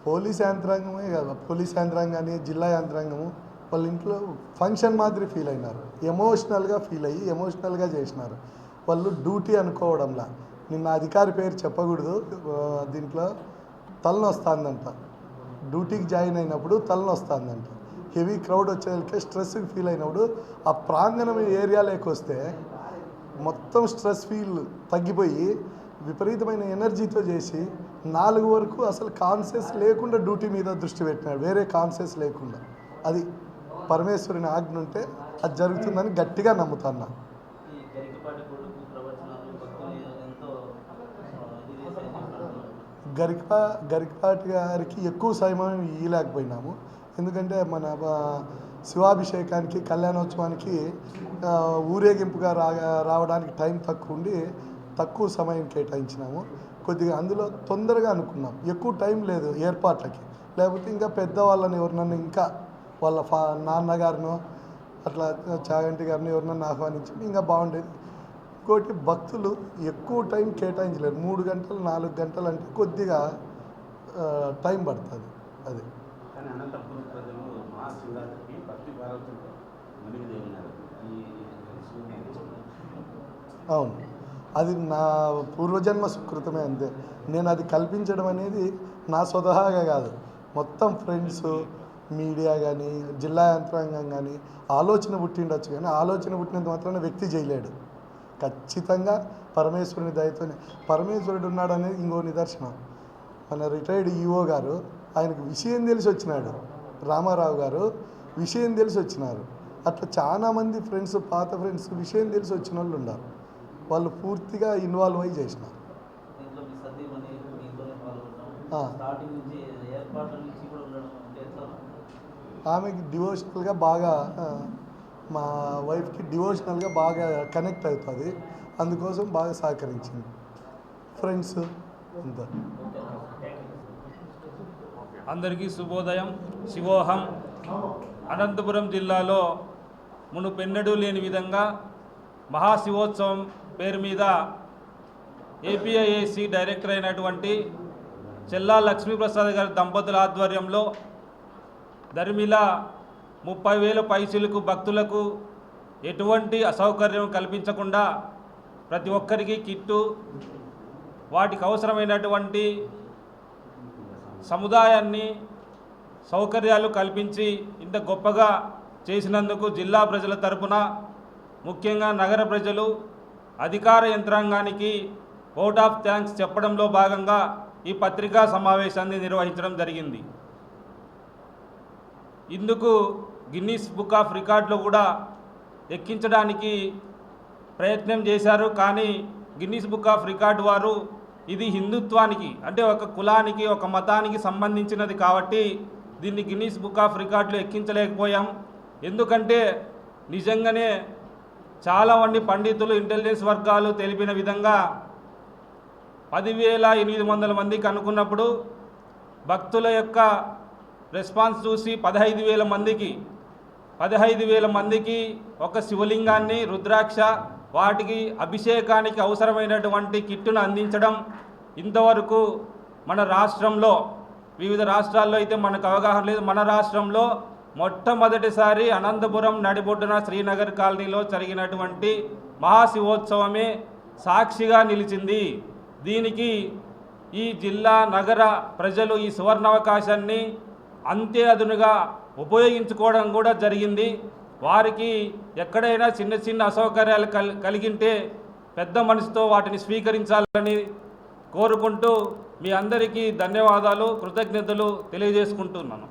Police యంత్రాంగమే కాదు, police యంత్రాంగాన్ని జిల్లా యంత్రాంగము వాళ్ళ ఇంట్లో ఫంక్షన్ మాదిరి ఫీల్ అయినారు, ఎమోషనల్గా ఫీల్ అయ్యి ఎమోషనల్గా చేసినారు. వాళ్ళు డ్యూటీ అనుకోవడంలా, నిన్న అధికారి పేరు చెప్పకూడదు, దీంట్లో తలనొస్తుందంట, డ్యూటీకి జాయిన్ అయినప్పుడు తలనొస్తుందంట, హెవీ క్రౌడ్ వచ్చేసరికి స్ట్రెస్కి ఫీల్ అయినప్పుడు ఆ ప్రాంగణం ఏరియాలోకి వస్తే మొత్తం స్ట్రెస్ ఫీల్ తగ్గిపోయి విపరీతమైన ఎనర్జీతో చేసి 4 వరకు అసలు కాన్షియస్ లేకుండా డ్యూటీ మీద దృష్టి పెట్టినాడు, వేరే కాన్షియస్ లేకుండా. అది పరమేశ్వరుని ఆజ్ఞ ఉంటే అది జరుగుతుందని గట్టిగా నమ్ముతున్నా. గరికపాటి గారికి ఎక్కువ సమయం ఇవ్వలేకపోయినాము, ఎందుకంటే మన శివాభిషేకానికి కళ్యాణోత్సవానికి ఊరేగింపుగా రావడానికి టైం తక్కువ ఉండి తక్కువ సమయం కేటాయించినాము. కొద్దిగా అందులో తొందరగా అనుకున్నాం, ఎక్కువ టైం లేదు ఏర్పాట్లకి, లేకపోతే ఇంకా పెద్దవాళ్ళని ఎవరినన్నా ఇంకా వాళ్ళ నాన్నగారినో అట్లా చాగంటి గారిని ఎవరినన్నా ఆహ్వానించి ఇంకా బాగుండేది. ఇంకోటి భక్తులు ఎక్కువ టైం కేటాయించలేరు, 3 గంటలు 4 గంటలు అంటే కొద్దిగా టైం పడుతుంది. అది అవును, అది నా పూర్వజన్మ సుకృతమే, అంతే. నేను అది కల్పించడం అనేది నా స్వతహాగా కాదు, మొత్తం ఫ్రెండ్స్, మీడియా కానీ జిల్లా యంత్రాంగం కానీ ఆలోచన పుట్టిండొచ్చు, కానీ ఆలోచన పుట్టినంత మాత్రాన వ్యక్తి చేయలేడు. ఖచ్చితంగా పరమేశ్వరుని దయతోనే పరమేశ్వరుడు ఉన్నాడు అనేది ఇంకో నిదర్శనం. మన రిటైర్డ్ ఈఓ గారు, ఆయనకు విషయం తెలిసి వచ్చినాడు, రామారావు గారు విషయం తెలిసి వచ్చినారు. అట్లా చాలామంది ఫ్రెండ్స్, పాత ఫ్రెండ్స్ విషయం తెలిసి వచ్చిన వాళ్ళు ఉన్నారు, వాళ్ళు పూర్తిగా ఇన్వాల్వ్ అయ్యి చేసినారు. ఆమెకి డివోషనల్గా బాగా, మా వైఫ్కి డివోషనల్గా బాగా కనెక్ట్ అవుతుంది, అందుకోసం బాగా సహకరించింది ఫ్రెండ్స్ అంతా. అందరికీ శుభోదయం. శివోహం. అనంతపురం జిల్లాలో మునుపెన్నడూ లేని విధంగా మహాశివోత్సవం పేరు మీద ఏపీఐఏసి డైరెక్టర్ అయినటువంటి చెల్లా లక్ష్మీప్రసాద్ గారి దంపతుల ఆధ్వర్యంలో దరిమిలా 30,000 పైసలకు భక్తులకు ఎటువంటి అసౌకర్యం కల్పించకుండా ప్రతి ఒక్కరికి కిట్టు, వాటికి అవసరమైనటువంటి సముదాయాన్ని సౌకర్యాలు కల్పించి ఇంత గొప్పగా చేసినందుకు జిల్లా ప్రజల తరపున, ముఖ్యంగా నగర ప్రజలు, అధికార యంత్రాంగానికి ఓట్ ఆఫ్ థ్యాంక్స్ చెప్పడంలో భాగంగా ఈ పత్రికా సమావేశాన్ని నిర్వహించడం జరిగింది. ఇందుకు గిన్నీస్ బుక్ ఆఫ్ రికార్డులో కూడా ఎక్కించడానికి ప్రయత్నం చేశారు, కానీ గిన్నీస్ బుక్ ఆఫ్ రికార్డు వారు ఇది హిందుత్వానికి, అంటే ఒక కులానికి, ఒక మతానికి సంబంధించినది కాబట్టి దీన్ని గిన్నీస్ బుక్ ఆఫ్ రికార్డులో ఎక్కించలేకపోయాం. ఎందుకంటే నిజంగానే చాలామంది పండితులు, ఇంటెలిజెన్స్ వర్గాలు తెలిపిన విధంగా 10,800 మందికి అనుకున్నప్పుడు భక్తుల యొక్క రెస్పాన్స్ చూసి 15,000 మందికి ఒక శివలింగాన్ని, రుద్రాక్ష, వాటికి అభిషేకానికి అవసరమైనటువంటి కిట్టును అందించడం ఇంతవరకు మన రాష్ట్రంలో, వివిధ రాష్ట్రాల్లో అయితే మనకు అవగాహన లేదు, మన రాష్ట్రంలో మొట్టమొదటిసారి అనంతపురం నడిబొడ్డున శ్రీనగర్ కాలనీలో జరిగినటువంటి మహాశివోత్సవమే సాక్షిగా నిలిచింది. దీనికి ఈ జిల్లా నగర ప్రజలు ఈ సువర్ణావకాశాన్ని అంతే అదునుగా ఉపయోగించుకోవడం కూడా జరిగింది. వారికి ఎక్కడైనా చిన్న చిన్న అసౌకర్యాలు కలిగింటే పెద్ద మనసుతో వాటిని స్వీకరించాలని కోరుకుంటూ మీ అందరికీ ధన్యవాదాలు, కృతజ్ఞతలు తెలియజేసుకుంటున్నాను.